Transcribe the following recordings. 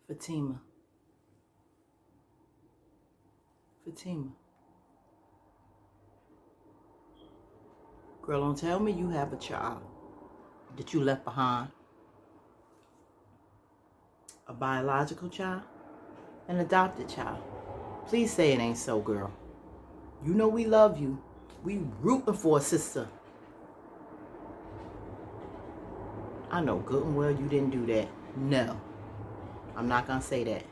Fatima. Fatima. Girl, don't tell me you have a child that you left behind. A biological child? An adopted child? Please say it ain't so, girl. You know we love you. We rooting for a sister. I know good and well you didn't do that. No. I'm not gonna say that.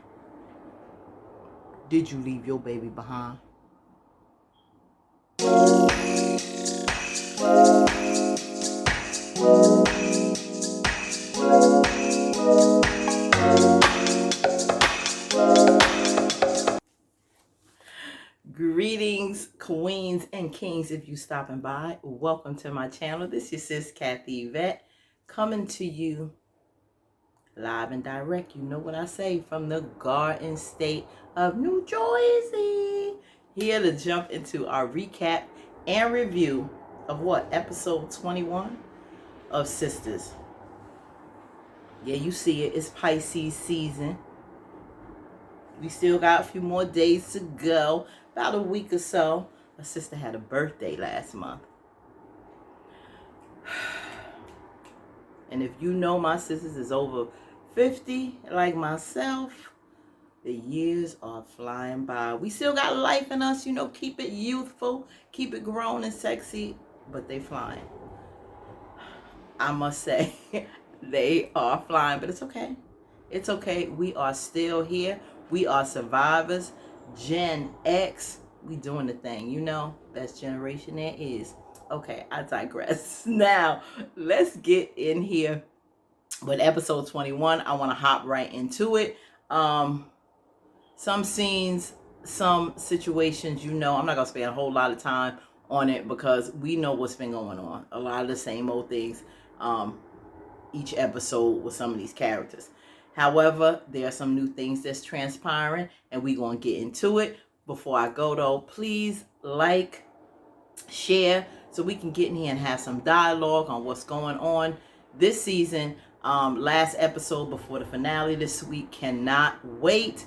Did you leave your baby behind? Greetings, queens and kings, if you stopping by. Welcome to my channel. This is your sis, Kathy Vet, coming to you live and direct. You know what I say, from the Garden State of New Jersey. Here to jump into our recap and review of what? Episode 21 of Sistas. Yeah, you see it. It's Pisces season. We still got a few more days to go. About a week or so. My sister had a birthday last month. And if you know my sisters is over 50, like myself, the years are flying by. We still got life in us, you know, keep it youthful, keep it grown and sexy, but they flying. I must say, they are flying, but it's okay. It's okay. We are still here. We are survivors. Gen X, we doing the thing, you know, best generation there is. Okay, I digress. Now, let's get in here with episode 21. I want to hop right into it. Some scenes, some situations, you know, I'm not going to spend a whole lot of time on it because we know what's been going on. A lot of the same old things each episode with some of these characters. However, there are some new things that's transpiring, and we're going to get into it. Before I go, though, please like, share, so we can get in here and have some dialogue on what's going on this season. Last episode before the finale this week. Cannot wait.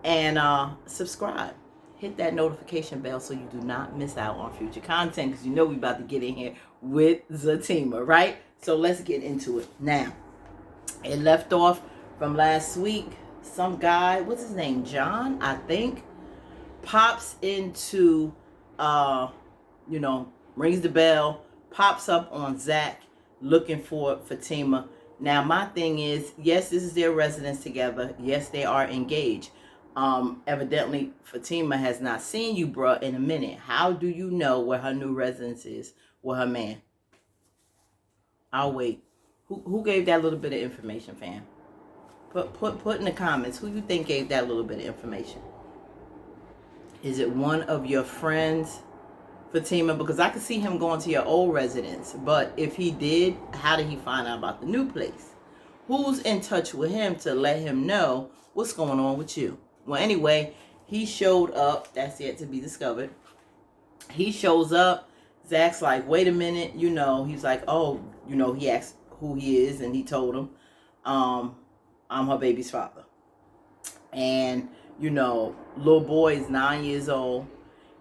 And subscribe. Hit that notification bell so you do not miss out on future content, because you know we about to get in here with Fatima, right? So let's get into it. Now, it left off from last week. Some guy, what's his name? John, I think, pops into, you know, rings the bell, pops up on Zach looking for Fatima. Now, my thing is, yes, this is their residence together. Yes, they are engaged. Evidently, Fatima has not seen you, bruh, in a minute. How do you know where her new residence is with her man? I'll wait. Who gave that little bit of information, fam? Put in the comments who you think gave that little bit of information. Is it one of your friends, Fatima? Because I could see him going to your old residence. But if he did, how did he find out about the new place? Who's in touch with him to let him know what's going on with you? Well, anyway, he showed up. That's yet to be discovered. He shows up. Zach's like, wait a minute. You know, he's like, oh, you know, he asked who he is, and he told him, I'm her baby's father. And, you know, little boy is 9 years old.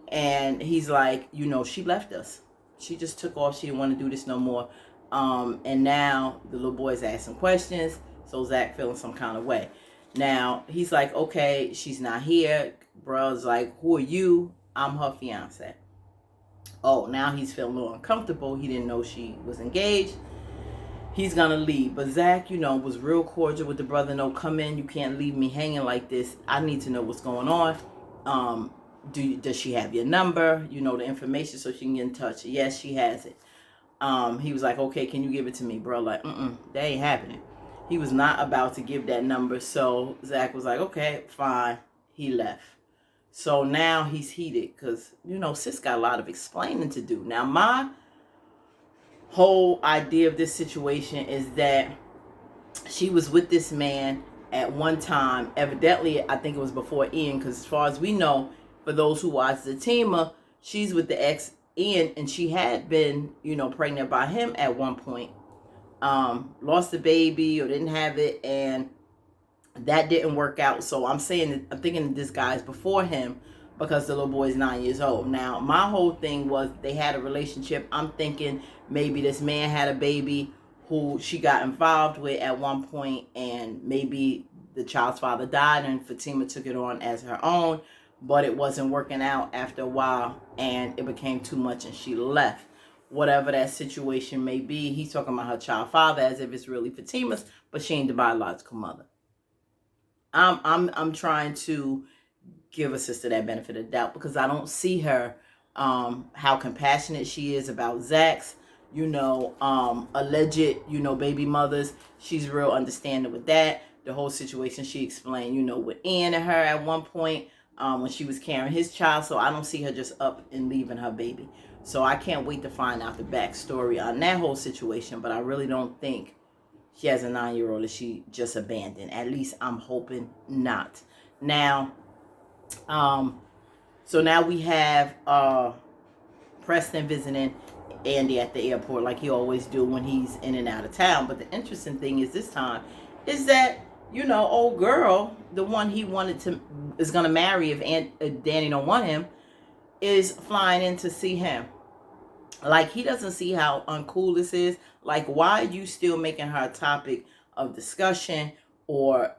And he's like, you know, she left us. She just took off. She didn't want to do this no more. And now the little boy's asking questions. So Zach feeling some kind of way. Now, he's like, okay, she's not here. Bruh's like, who are you? I'm her fiance. Oh, now he's feeling a little uncomfortable. He didn't know she was engaged. He's going to leave. But Zach, you know, was real cordial with the brother. No, come in. You can't leave me hanging like this. I need to know what's going on. Does she have your number? You know, the information so she can get in touch. Yes, she has it. He was like, okay, can you give it to me, bro? Like, that ain't happening. He was not about to give that number. So Zach was like, okay, fine. He left. So now he's heated because, you know, sis got a lot of explaining to do. Now, my whole idea of this situation is that she was with this man at one time. Evidently, I think it was before Ian, because as far as we know, for those who watch Fatima, she's with the ex Ian, and she had been, you know, pregnant by him at one point. Lost the baby or didn't have it, and That didn't work out. So I'm thinking that this guy's before him because the little boy is 9 years old. Now, my whole thing was they had a relationship. I'm thinking maybe this man had a baby who she got involved with at one point, and maybe the child's father died and Fatima took it on as her own, but it wasn't working out after a while and it became too much and she left. Whatever that situation may be, he's talking about her child father as if it's really Fatima's, but she ain't the biological mother. I'm trying to give a sister that benefit of doubt because I don't see her how compassionate she is about Zach's, alleged, baby mothers. She's real understanding with that. The whole situation she explained, with Ian and her at one point when she was carrying his child. So I don't see her just up and leaving her baby. So I can't wait to find out the backstory on that whole situation. But I really don't think she has a 9-year-old that she just abandoned. At least I'm hoping not. Now, so now we have Preston visiting Andi at the airport like he always do when he's in and out of town. But the interesting thing is this time is that, old girl, the one he is going to marry if Dani don't want him, is flying in to see him. Like, he doesn't see how uncool this is. Like, why are you still making her a topic of discussion or,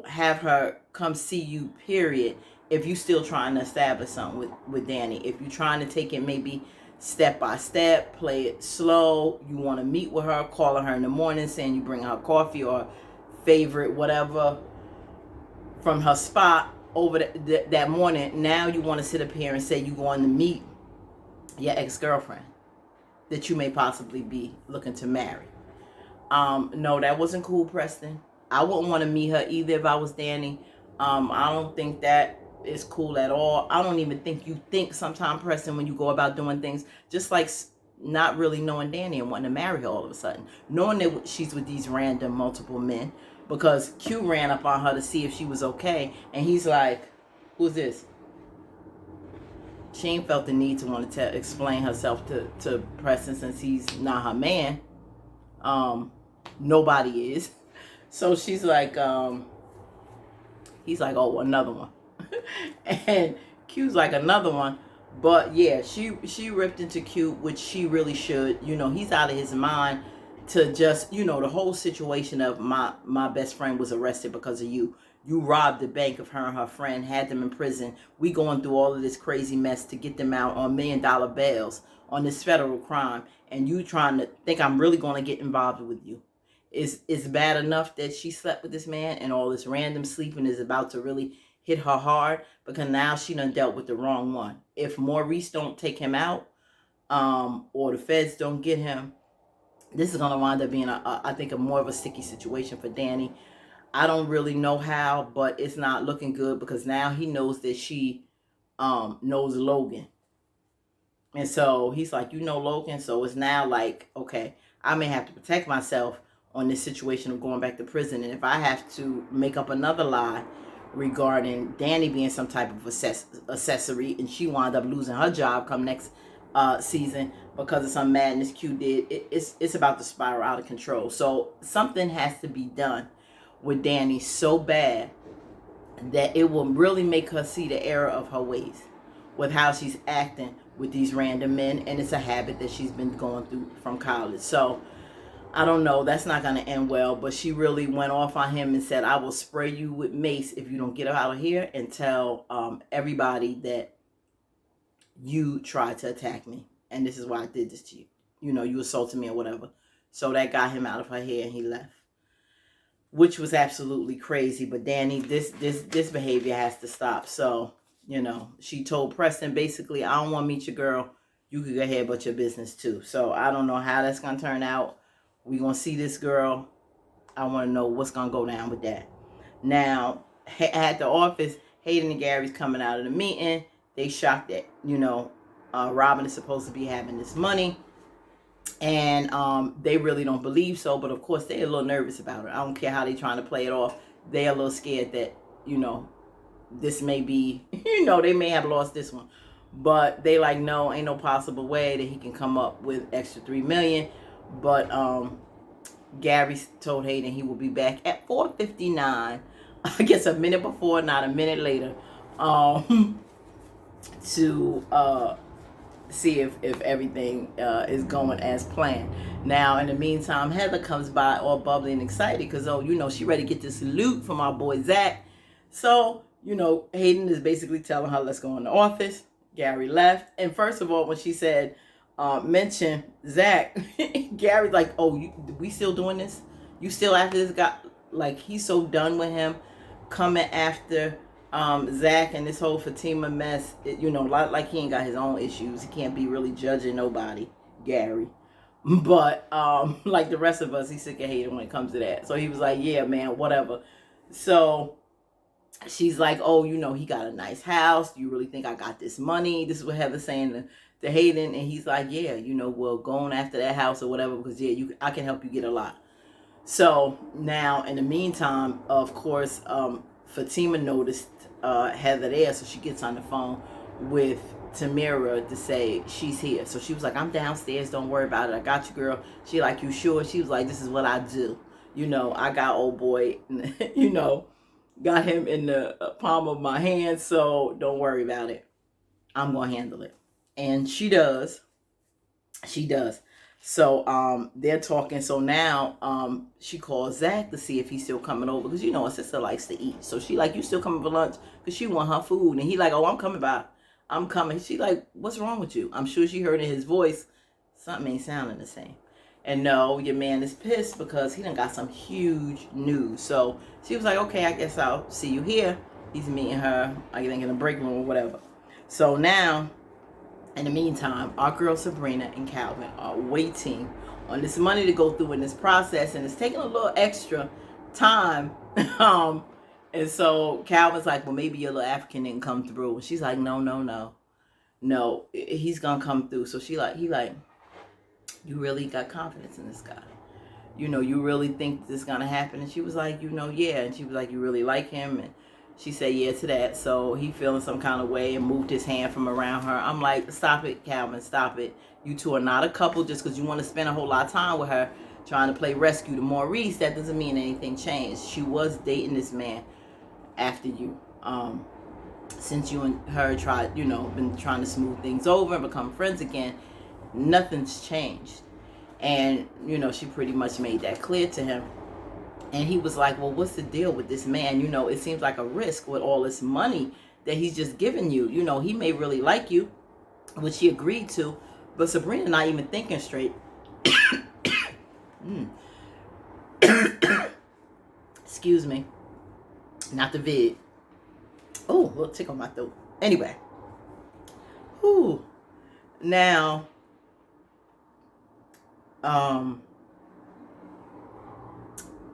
have her come see you, period, if you still trying to establish something with Dani? If you're trying to take it maybe step by step, play it slow, you want to meet with her, calling her in the morning, saying you bring her coffee or favorite whatever from her spot over that morning. Now you want to sit up here and say you're going to meet your ex-girlfriend that you may possibly be looking to marry. No, that wasn't cool, Preston. I wouldn't want to meet her either if I was Dani. I don't think that is cool at all. I don't even think you think sometimes, Preston, when you go about doing things, just like not really knowing Dani and wanting to marry her all of a sudden. Knowing that she's with these random multiple men, because Q ran up on her to see if she was okay, and he's like, who's this? She ain't felt the need to want to explain herself to Preston since he's not her man. Nobody is. So she's like, he's like, oh, another one. And Q's like, another one. But yeah, she ripped into Q, which she really should. He's out of his mind to just, the whole situation of my best friend was arrested because of you. You robbed the bank of her and her friend, had them in prison. We going through all of this crazy mess to get them out on $1 million bails on this federal crime. And you trying to think I'm really going to get involved with you. It's bad enough that she slept with this man and all this random sleeping is about to really hit her hard because now she done dealt with the wrong one. If Maurice don't take him out or the feds don't get him, this is going to wind up being, I think, a more of a sticky situation for Dani. I don't really know how, but it's not looking good because now he knows that she knows Logan. And so he's like, Logan. So it's now like, okay, I may have to protect myself on this situation of going back to prison. And if I have to make up another lie regarding Dani being some type of accessory and she wound up losing her job come next season because of some madness Q did, it's about to spiral out of control. So something has to be done with Dani so bad that it will really make her see the error of her ways with how she's acting with these random men, and it's a habit that she's been going through from college. So I don't know, that's not going to end well, but she really went off on him and said, I will spray you with mace if you don't get out of here and tell everybody that you tried to attack me, and this is why I did this to you. You assaulted me or whatever. So that got him out of her hair and he left, which was absolutely crazy. But Dani, this behavior has to stop. So, she told Preston basically, I don't want to meet your girl. You could go ahead about your business too. So I don't know how that's going to turn out. We're going to see this girl. I want to know what's going to go down with that. Now, at the office, Hayden and Gary's coming out of the meeting. They shocked that, Robin is supposed to be having this money. And they really don't believe so. But, of course, they're a little nervous about it. I don't care how they're trying to play it off. They're a little scared that, this may be, they may have lost this one. But they like, no, ain't no possible way that he can come up with extra $3 million. But Gary told Hayden he will be back at 4:59 I guess a minute before, not a minute later, to see if everything is going as planned. Now, in the meantime, Heather comes by all bubbly and excited because, oh, you know, she ready to get this loot from our boy Zach. So, you know, Hayden is basically telling her, let's go in the office. Gary left. And first of all, when she said, mention Zach, Gary's like, oh, we still doing this? You still after this guy? Like, he's so done with him coming after Zach and this whole Fatima mess. You know, like he ain't got his own issues. He can't be really judging nobody, Gary. But like the rest of us, he's sick of hating when it comes to that. So he was like, yeah, man, whatever. So she's like, oh, you know, he got a nice house. Do you really think I got this money? This is what Heather's saying to Hayden. And he's like, yeah, you know, well, going after that house or whatever, because, yeah, I can help you get a lot. So now, in the meantime, of course, Fatima noticed Heather there. So she gets on the phone with Tamira to say she's here. So she was like, I'm downstairs. Don't worry about it. I got you, girl. She like, you sure? She was like, this is what I do. You know, I got old boy, you know, got him in the palm of my hand. So don't worry about it. I'm going to handle it. And she does. She does. So they're talking. So now she calls Zach to see if he's still coming over. Because, you know, her sister likes to eat. So she like, you still coming for lunch? Because she want her food. And he like, oh, I'm coming by. I'm coming. She like, what's wrong with you? I'm sure she heard in his voice, something ain't sounding the same. And no, your man is pissed because he done got some huge news. So she was like, okay, I guess I'll see you here. He's meeting her, I think, in the break room or whatever. So now, in the meantime, our girl Sabrina and Calvin are waiting on this money to go through in this process. And it's taking a little extra time. And so Calvin's like, well, maybe your little African didn't come through. And she's like, no, he's gonna come through. So he like, you really got confidence in this guy? You know, you really think this is gonna happen? And she was like, you know, yeah. And she was like, you really like him? And she said yeah to that. So he feeling some kind of way and moved his hand from around her. I'm like, stop it, Calvin, stop it. You two are not a couple just because you want to spend a whole lot of time with her trying to play rescue to Maurice. That doesn't mean anything changed. She was dating this man after you. Since you and her tried, you know, been trying to smooth things over and become friends again, nothing's changed. And, you know, she pretty much made that clear to him. And he was like, well, what's the deal with this man? You know, it seems like a risk with all this money that he's just giving you. You know, he may really like you, which he agreed to, but Sabrina not even thinking straight. Excuse me. Not the vid. Oh, a little tickle my throat. Anyway. Whew. Now,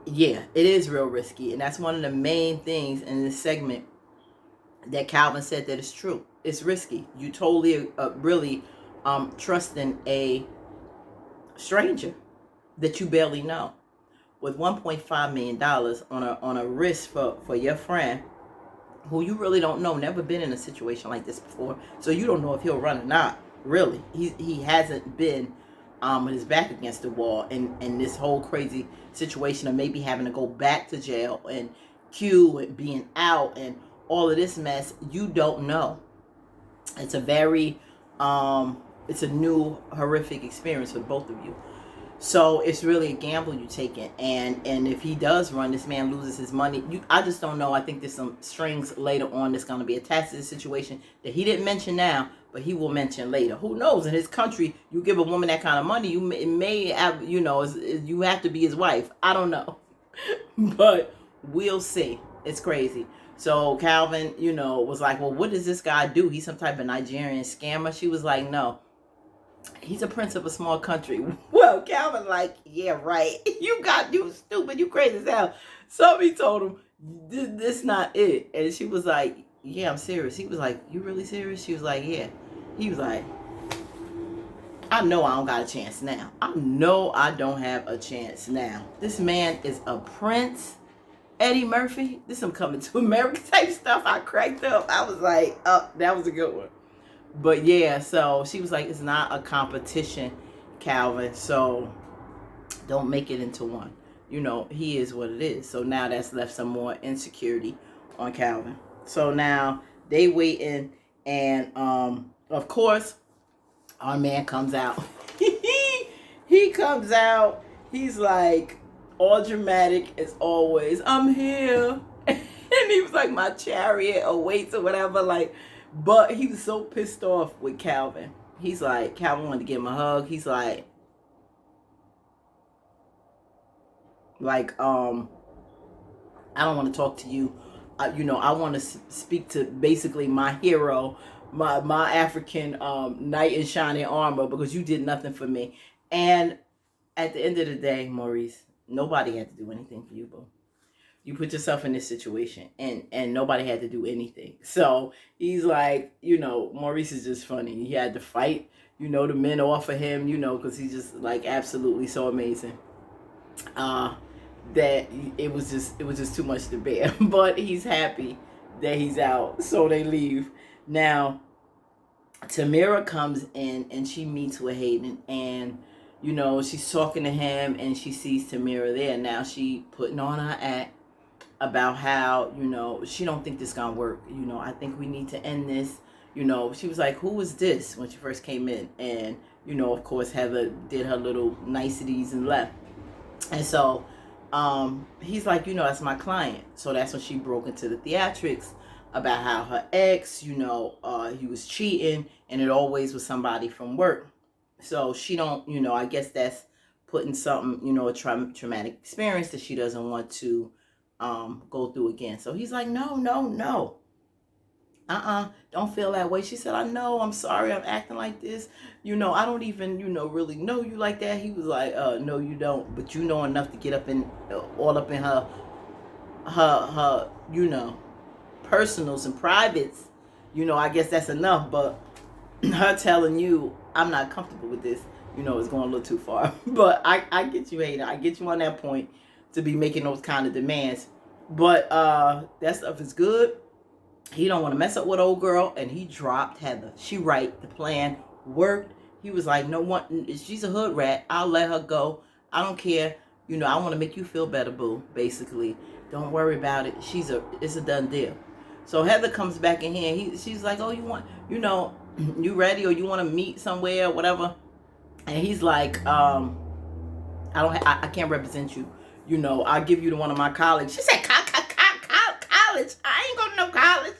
yeah, it is real risky. And that's one of the main things in this segment that Calvin said that is true. It's risky. You totally, really trusting a stranger that you barely know with $1.5 million on a risk for your friend who you really don't know, never been in a situation like this before. So you don't know if he'll run or not. Really, he hasn't been with his back against the wall and this whole crazy situation of maybe having to go back to jail and Q and being out and all of this mess. You don't know. It's a very it's a new horrific experience for both of you. So it's really a gamble you taking. And if he does run, this man loses his money. I just don't know. I think there's some strings later on that's going to be attached to this situation that he didn't mention now, but he will mention later. Who knows? In his country, you give a woman that kind of money, you may have, you know, you have to be his wife. I don't know. But we'll see. It's crazy. So Calvin, you know, was like, well, what does this guy do? He's some type of Nigerian scammer. She was like, no. He's a prince of a small country. Well, Calvin like, yeah, right. You stupid, you crazy as hell. Somebody told him, this not it. And she was like, yeah, I'm serious. He was like, you really serious? She was like, yeah. He was like, I know I don't got a chance now. I know I don't have a chance now. This man is a prince. Eddie Murphy. This some coming to America type stuff. I cracked up. I was like, oh, that was a good one. But yeah, so she was like, it's not a competition, Calvin. So don't make it into one. you know, he is what it is. So now that's left some more insecurity on Calvin. So now they waiting, and of course our man comes out. He comes out. He's like all dramatic as always. I'm here. And he was like, my chariot awaits or whatever. Like, but he was so pissed off with Calvin. He's like, Calvin wanted to give him a hug. He's like, I don't want to talk to you. You know, I want to speak to basically my hero, my African knight in shining armor, because you did nothing for me. And at the end of the day, Maurice, nobody had to do anything for you, boo. You put yourself in this situation, and nobody had to do anything. So he's like, you know, Maurice is just funny. He had to fight, you know, the men offer him, you know, because he's just like absolutely so amazing. That it was just too much to bear. But he's happy that he's out, so they leave. Now Tamira comes in and she meets with Hayden, and you know, she's talking to him and she sees Tamira there. Now she putting on her act about how, you know, she don't think this gonna work. You know, I think we need to end this. You know, she was like, who is this, when she first came in? And you know, of course, Heather did her little niceties and left. And so he's like, you know, that's my client. So that's when she broke into the theatrics about how her ex, you know, he was cheating, and it always was somebody from work. So she don't, you know, I guess that's putting something, you know, a traumatic experience that she doesn't want to go through again. So he's like, no, don't feel that way. She said, I know, I'm sorry, I'm acting like this. You know, I don't even, you know, really know you like that. He was like, no, you don't, but you know enough to get up in, all up in her, you know, personals and privates. You know, I guess that's enough, but her telling you, I'm not comfortable with this, you know, is going a little too far. But I get you, Hayden. I get you on that point to be making those kind of demands. But that stuff is good. He don't want to mess up with old girl, and he dropped Heather. She right. The plan worked. He was like, no one, she's a hood rat. I'll let her go. I don't care. You know, I want to make you feel better, boo. Basically, don't worry about it. It's a done deal. So Heather comes back in here. And she's like, oh, you want, you know, you ready, or you want to meet somewhere, or whatever? And he's like, I can't represent you. You know, I'll give you to one of my colleagues. She said, college. I ain't going to no college.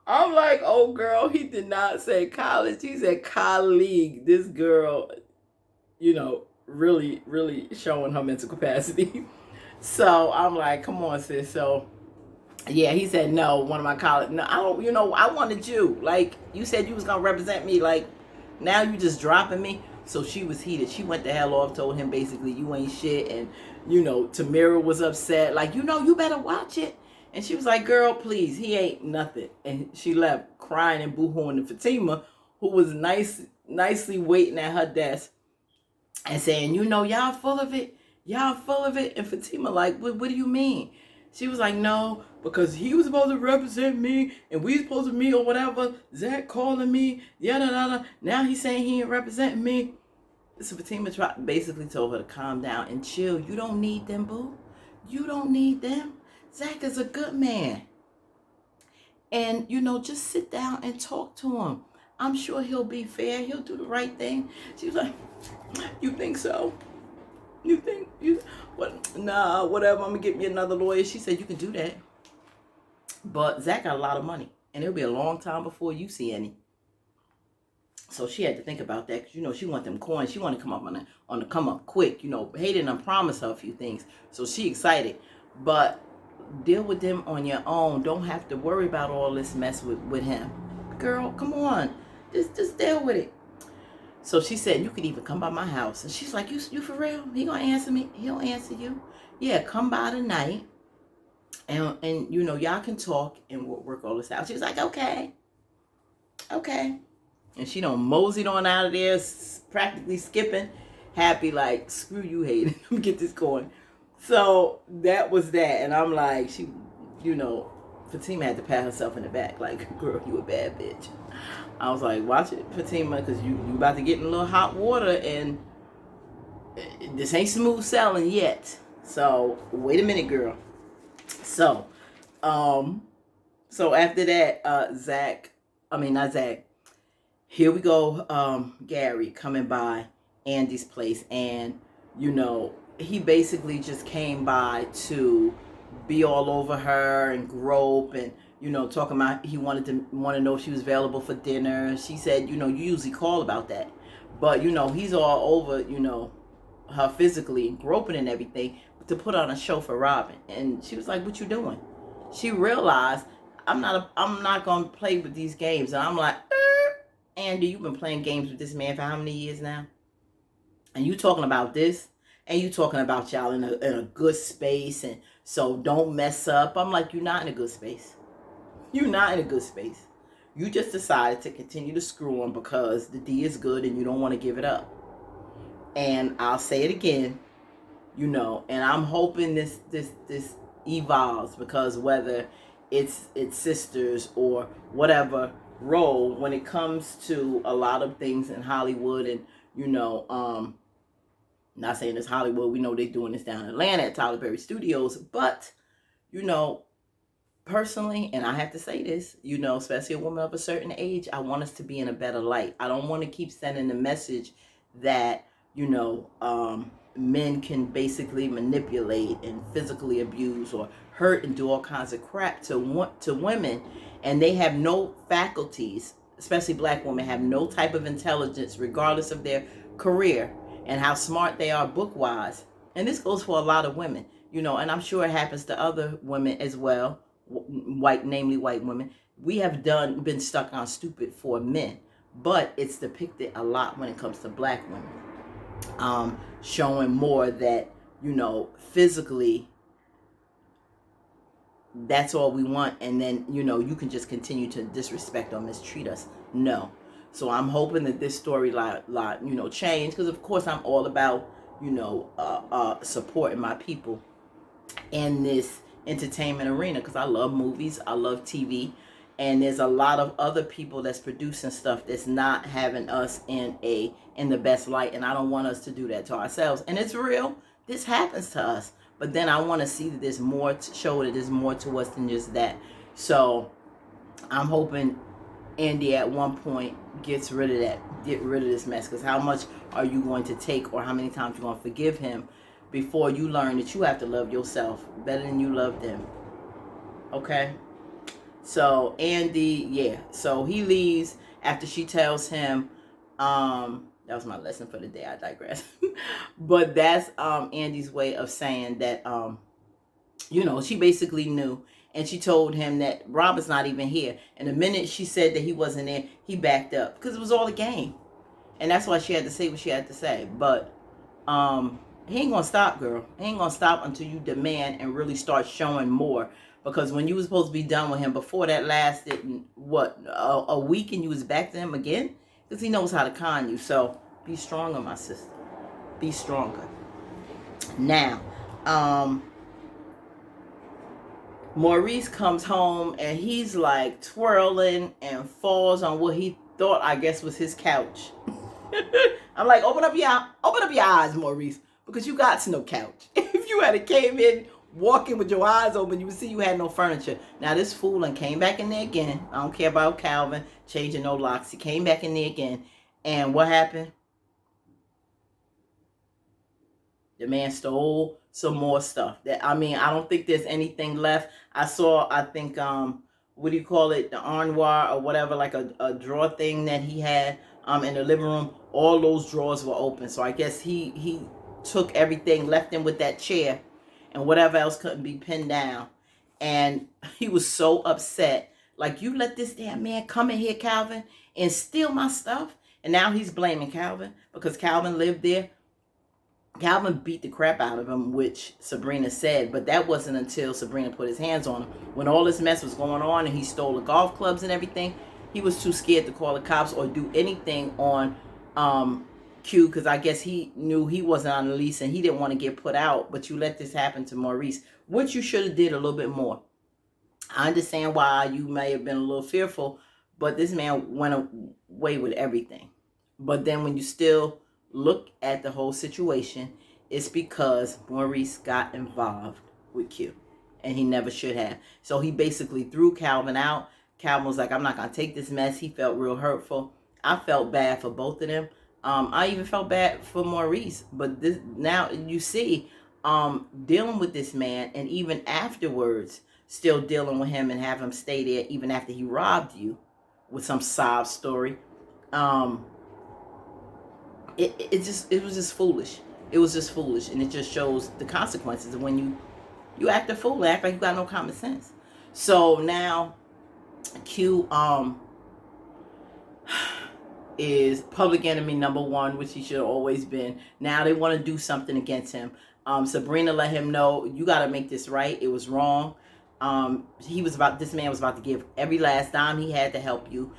I'm like, oh girl, he did not say college. He said colleague. This girl, you know, really, really showing her mental capacity. So I'm like, come on, sis. So yeah, he said, no, one of my colleagues. No, I don't, you know, I wanted you. Like, you said you was going to represent me. Like, now you just dropping me. So she was heated. She went the hell off, told him basically, you ain't shit. And, you know, Tamira was upset. Like, you know, you better watch it. And she was like, girl, please, he ain't nothing. And she left crying and boo-hooing to Fatima, who was nicely waiting at her desk and saying, you know, y'all full of it. Y'all full of it. And Fatima like, what do you mean? She was like, no, because he was supposed to represent me, and we supposed to meet or whatever. Zach calling me, yada. Now he's saying he ain't representing me. So Fatima basically told her to calm down and chill. You don't need them, boo. You don't need them. Zach is a good man. And, you know, just sit down and talk to him. I'm sure he'll be fair. He'll do the right thing. She was like, you think so? You think you what? Nah, whatever. I'm gonna get me another lawyer. She said you can do that, but Zach got a lot of money, and it'll be a long time before you see any. So she had to think about that, because you know she want them coins. She want to come up on the come up quick. You know, Hayden done promised her a few things, so she excited. But deal with them on your own. Don't have to worry about all this mess with him. Girl, come on, just deal with it. So she said, you could even come by my house. And she's like, you for real? He gonna answer me? He'll answer you? Yeah, come by tonight. And you know, y'all can talk and we'll work all this out. She was like, okay. And she done moseyed on out of there, practically skipping. Happy, like, screw you, Hayden. Let me get this going. So that was that. And I'm like, she, you know, Fatima had to pat herself in the back. Like, girl, you a bad bitch. I was like, watch it, Fatima, because you about to get in a little hot water, and this ain't smooth sailing yet. So wait a minute, girl. So, um, so after that, not Zach. Here we go. Gary coming by Andy's place, and he basically just came by to be all over her and grope and talking about he wanted to know if she was available for dinner. She said, you usually call about that, but he's all over her physically, groping and everything, to put on a show for Robin. And she was like, what you doing? She realized, I'm not gonna play with these games. And I'm like, Andy, you've been playing games with this man for how many years now? And you talking about this, and you talking about y'all in a good space, and so don't mess up. I'm like, you're not in a good space. You're not in a good space. You just decided to continue to screw him because the D is good and you don't want to give it up. And I'll say it again, and I'm hoping this evolves, because whether it's sisters or whatever role, when it comes to a lot of things in Hollywood, and not saying it's Hollywood, we know they're doing this down in Atlanta at TYLERPERRY Studios, but personally, and I have to say this, especially a woman of a certain age, I want us to be in a better light. I don't want to keep sending the message that men can basically manipulate and physically abuse or hurt and do all kinds of crap to women, and they have no faculties. Especially black women have no type of intelligence, regardless of their career and how smart they are book wise. And this goes for a lot of women, and I'm sure it happens to other women as well, namely white women. We have been stuck on stupid for men, but it's depicted a lot when it comes to black women, showing more that physically that's all we want, and then you can just continue to disrespect or mistreat us. No. So I'm hoping that this storyline change, because of course I'm all about supporting my people in this entertainment arena, because I love movies, I love TV, and there's a lot of other people that's producing stuff that's not having us in the best light, and I don't want us to do that to ourselves. And it's real, this happens to us, but then I want to see that there's more to show, that there's more to us than just that. So I'm hoping Andy at one point get rid of this mess, because how much are you going to take, or how many times you're going to forgive him before you learn that you have to love yourself better than you love them? Okay? So Andy, yeah, so he leaves after she tells him, that was my lesson for the day, I digress. But that's Andy's way of saying that she basically knew, and she told him that Robin's not even here. And the minute she said that he wasn't there, he backed up, because it was all a game. And that's why she had to say what she had to say. But he ain't gonna stop, girl. He ain't gonna stop until you demand and really start showing more. Because when you was supposed to be done with him, before that lasted, a week, and you was back to him again? Because he knows how to con you. So be stronger, my sister. Be stronger. Now, Maurice comes home, and he's like twirling and falls on what he thought, I guess, was his couch. I'm like, open up your eyes, Maurice, because you got no couch. If you had came in walking with your eyes open, you would see you had no furniture. Now this fool and came back in there again. I don't care about Calvin changing no locks. He came back in there again, and what happened? The man stole some more stuff. I don't think there's anything left. I think what do you call it? The armoire or whatever, like a drawer thing that he had in the living room. All those drawers were open. So I guess he took everything, left him with that chair and whatever else couldn't be pinned down. And he was so upset. Like, you let this damn man come in here, Calvin, and steal my stuff? And now he's blaming Calvin because Calvin lived there. Calvin beat the crap out of him, which Sabrina said, but that wasn't until Sabrina put his hands on him. When all this mess was going on and he stole the golf clubs and everything, he was too scared to call the cops or do anything on Q, because I guess he knew he wasn't on the lease and he didn't want to get put out. But you let this happen to Maurice, which you should have did a little bit more. I understand why you may have been a little fearful, but this man went away with everything. But then when you still look at the whole situation, it's because Maurice got involved with Q, and he never should have. So he basically threw Calvin out. Calvin was like, I'm not going to take this mess. He felt real hurtful. I felt bad for both of them. I even felt bad for Maurice. But this, now you see, dealing with this man, and even afterwards, still dealing with him and have him stay there even after he robbed you with some sob story. It was just foolish. It was just foolish, and it just shows the consequences of when you act a fool, act like you got no common sense. So now Q is public enemy number one, which he should have always been. Now they want to do something against him. Sabrina let him know, you got to make this right. It was wrong. This man was about to give every last dime he had to help you.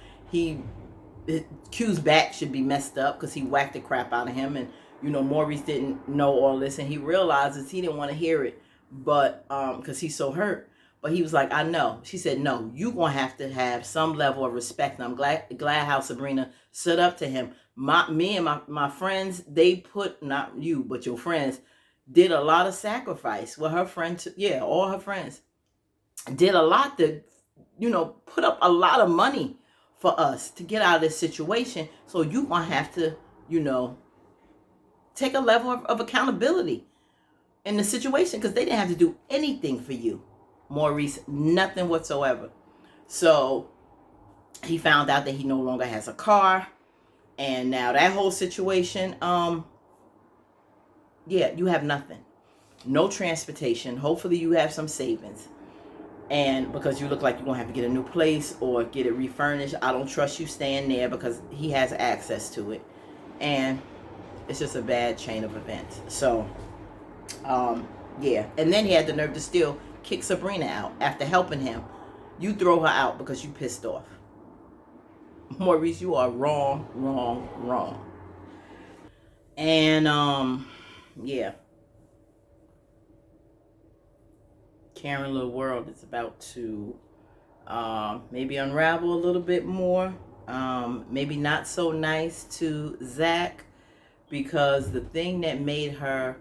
Q's back should be messed up because he whacked the crap out of him, and Maurice didn't know all this, and he realizes he didn't want to hear it, but because he's so hurt. But he was like, I know. She said, no, you gonna have to have some level of respect. And I'm glad how Sabrina stood up to him. Me and my friends, they put, not you, but your friends, did a lot of sacrifice. Well, her friends, all her friends did a lot to, put up a lot of money for us to get out of this situation. So you gonna have to, take a level of accountability in the situation, because they didn't have to do anything for you, Maurice, nothing whatsoever. So he found out that he no longer has a car, and now that whole situation, you have nothing, no transportation. Hopefully you have some savings, and because you look like you're gonna have to get a new place or get it refurnished. I don't trust you staying there because he has access to it, and it's just a bad chain of events. So and then he had the nerve to still kick Sabrina out after helping him. You throw her out because you pissed off. Maurice, you are wrong. And Karen Little World is about to maybe unravel a little bit more. Maybe not so nice to Zach, because the thing that made her,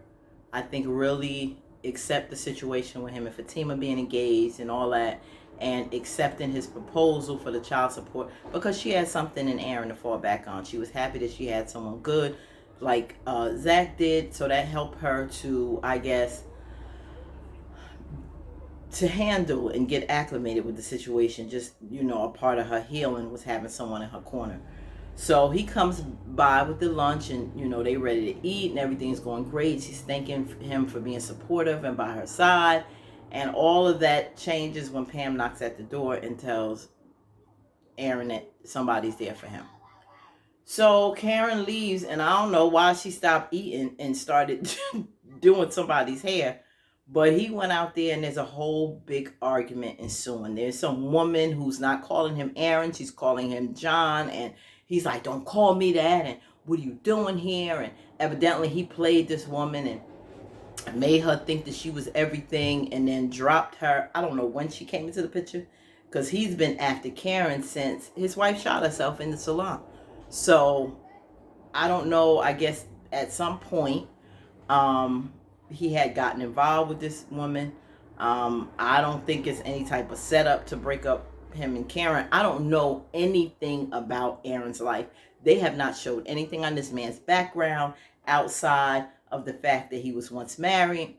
I think, really accept the situation with him and Fatima being engaged and all that, and accepting his proposal for the child support, because she had something in Aaron to fall back on. She was happy that she had someone good like Zach did, so that helped her to, I guess, to handle and get acclimated with the situation. Just, a part of her healing was having someone in her corner. So he comes by with the lunch, and they ready to eat and everything's going great. She's thanking him for being supportive and by her side, and all of that changes when Pam knocks at the door and tells Aaron that somebody's there for him. So Karen leaves, and I don't know why she stopped eating and started doing somebody's hair. But he went out there, and there's a whole big argument ensuing. There's some woman who's not calling him Aaron. She's calling him John. And he's like, don't call me that. And what are you doing here? And evidently he played this woman and made her think that she was everything, and then dropped her. I don't know when she came into the picture, because he's been after Karen since his wife shot herself in the salon. So I don't know. I guess at some point, he had gotten involved with this woman. I don't think it's any type of setup to break up him and Karen. I don't know anything about Aaron's life. They have not showed anything on this man's background outside of the fact that he was once married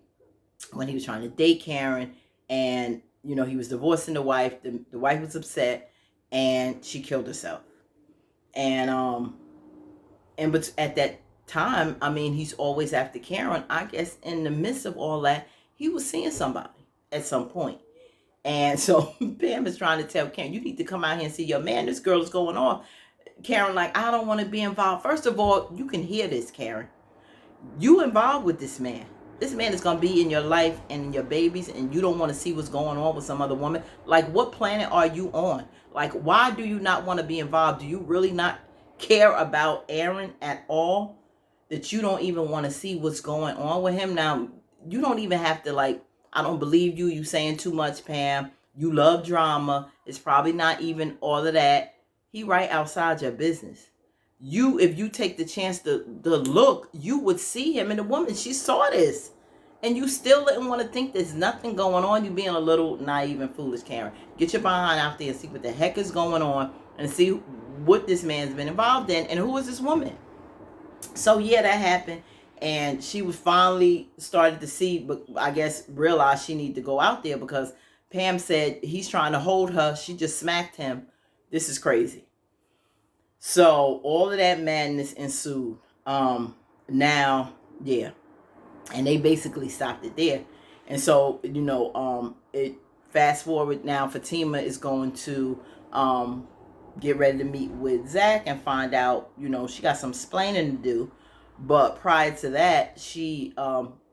when he was trying to date Karen, and he was divorcing the wife. The wife was upset, and she killed herself. And but at that time, I mean, he's always after Karen. I guess in the midst of all that, he was seeing somebody at some point. And so Pam is trying to tell Karen, you need to come out here and see your man. This girl is going off. Karen like, I don't want to be involved. First of all, you can hear this, Karen. You involved with this man. This man is going to be in your life and in your babies, and you don't want to see what's going on with some other woman. Like, what planet are you on? Like, why do you not want to be involved? Do you really not care about Aaron at all, that you don't even want to see what's going on with him? Now, you don't even have to, like, I don't believe you. You saying too much, Pam. You love drama. It's probably not even all of that. He right outside your business. if you take the chance to look, you would see him. And the woman, she saw this. And you still didn't want to think there's nothing going on. You being a little naive and foolish, Karen. Get your behind out there and see what the heck is going on. And see what this man's been involved in. And who is this woman? So yeah, that happened. And she was finally started to see, but I guess realized she needed to go out there because Pam said he's trying to hold her. She just smacked him. This is crazy. So all of that madness ensued. Now, yeah. And they basically stopped it there. And so, it fast forward now, Fatima is going to get ready to meet with Zach and find out, she got some explaining to do. But prior to that, she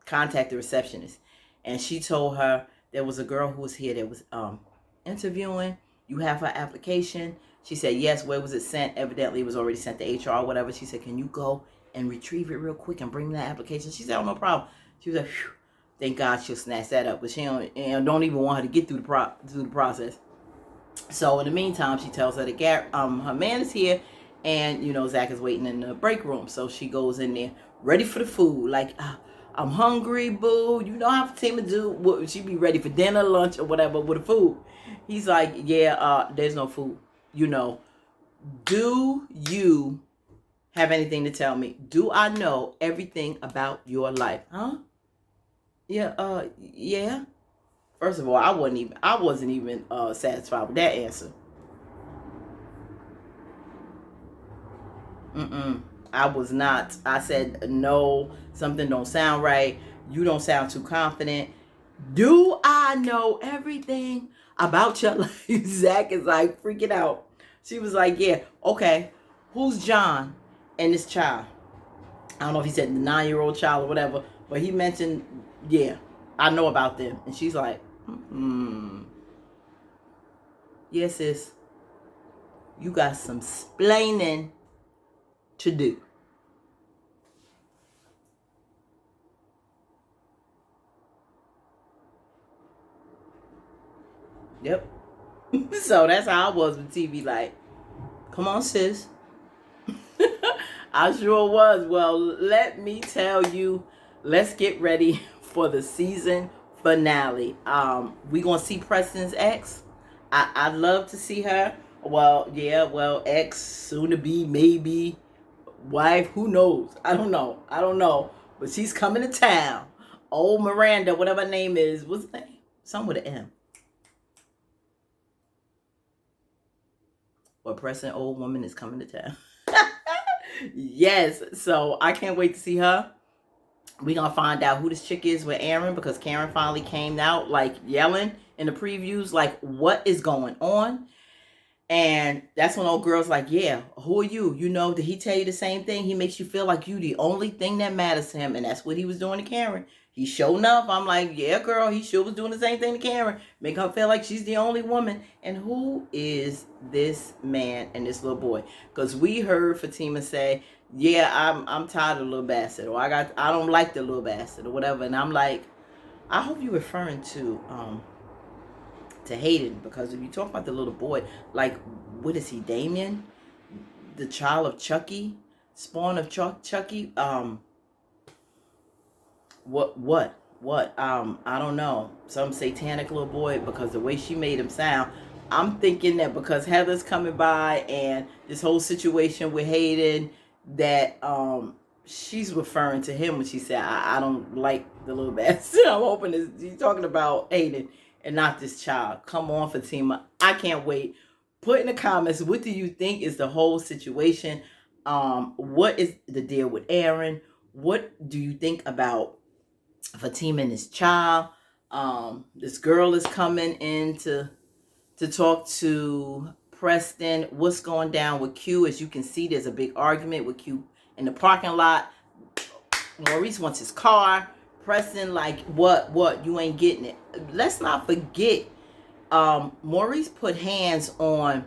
contacted the receptionist. And she told her there was a girl who was here that was interviewing. You have her application. She said, yes. Where was it sent? Evidently, it was already sent to HR or whatever. She said, can you go and retrieve it real quick and bring me that application? She said, oh, no problem. She was like, phew, thank God she'll snatch that up. But she don't even want her to get through the process. So in the meantime, she tells her that her man is here, and Zach is waiting in the break room. So she goes in there ready for the food. Like, I'm hungry, boo. You know how Fatima do? She be ready for dinner, lunch, or whatever with the food. He's like, yeah, there's no food. Do you have anything to tell me? Do I know everything about your life? Huh? Yeah, yeah. First of all, I wasn't even satisfied with that answer. I was not. I said, no, something don't sound right. You don't sound too confident. Do I know everything about your life? Zach is like freaking out. She was like, yeah, okay. Who's John and this child? I don't know if he said the 9-year-old child or whatever, but he mentioned, yeah, I know about them. And she's like, yes, sis, you got some splaining to do. Yep. So that's how I was with TV. Like, come on, sis. I sure was. Well, let me tell you, let's get ready for the season finale. We gonna see Preston's ex. I'd love to see her. Well, yeah, well, ex, soon to be, maybe wife, who knows? I don't know. But she's coming to town. Old Miranda, whatever her name is. What's her name? Something with an M. Well, Preston, old woman, is coming to town. Yes, so I can't wait to see her. We're going to find out who this chick is with Aaron, because Karen finally came out, like, yelling in the previews, like, what is going on? And that's when old girl's like, yeah, who are you? Did he tell you the same thing? He makes you feel like you the only thing that matters to him. And that's what he was doing to Karen. He showed enough. I'm like, yeah, girl, he sure was doing the same thing to Karen. Make her feel like she's the only woman. And who is this man and this little boy? Because we heard Fatima say, yeah, I'm tired of the little bastard. Or I don't like the little bastard or whatever. And I'm like, I hope you're referring to Hayden, because if you talk about the little boy, like, what is he, Damien? The child of Chucky? Spawn of Chucky? What? I don't know. Some satanic little boy, because the way she made him sound, I'm thinking that because Heather's coming by and this whole situation with Hayden, that she's referring to him when she said, I don't like the little bastard. I'm hoping she's talking about Hayden and not this child. Come on, Fatima. I can't wait. Put in the comments, what do you think is the whole situation? What is the deal with Aaron? What do you think about Fatima and this child? This girl is coming in to talk to Preston. What's going down with Q? As you can see, there's a big argument with Q in the parking lot. Maurice wants his car. Preston, like, what? You ain't getting it. Let's not forget, Maurice put hands on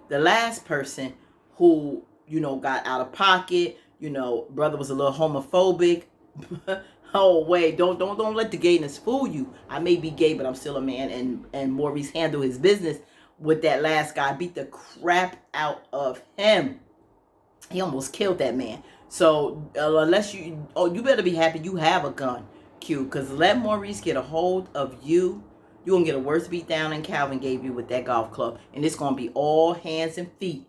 the last person who, got out of pocket. Brother was a little homophobic. Oh, wait, don't let the gayness fool you. I may be gay, but I'm still a man. And Maurice handled his business with that last guy. Beat the crap out of him. He almost killed that man. So unless you better be happy you have a gun, Q, because let Maurice get a hold of you, you're gonna get a worse beat down than Calvin gave you with that golf club, and it's gonna be all hands and feet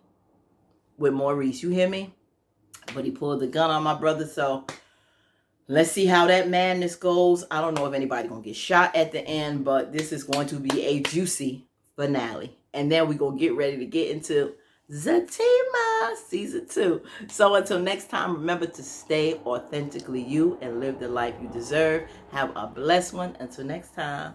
with Maurice. You hear me? But he pulled the gun on my brother, so let's see how that madness goes. I don't know if anybody gonna get shot at the end, but this is going to be a juicy finale, and then we gonna get ready to get into Fatima season 2. So until next time, remember to stay authentically you and live the life you deserve. Have a blessed one. Until next time.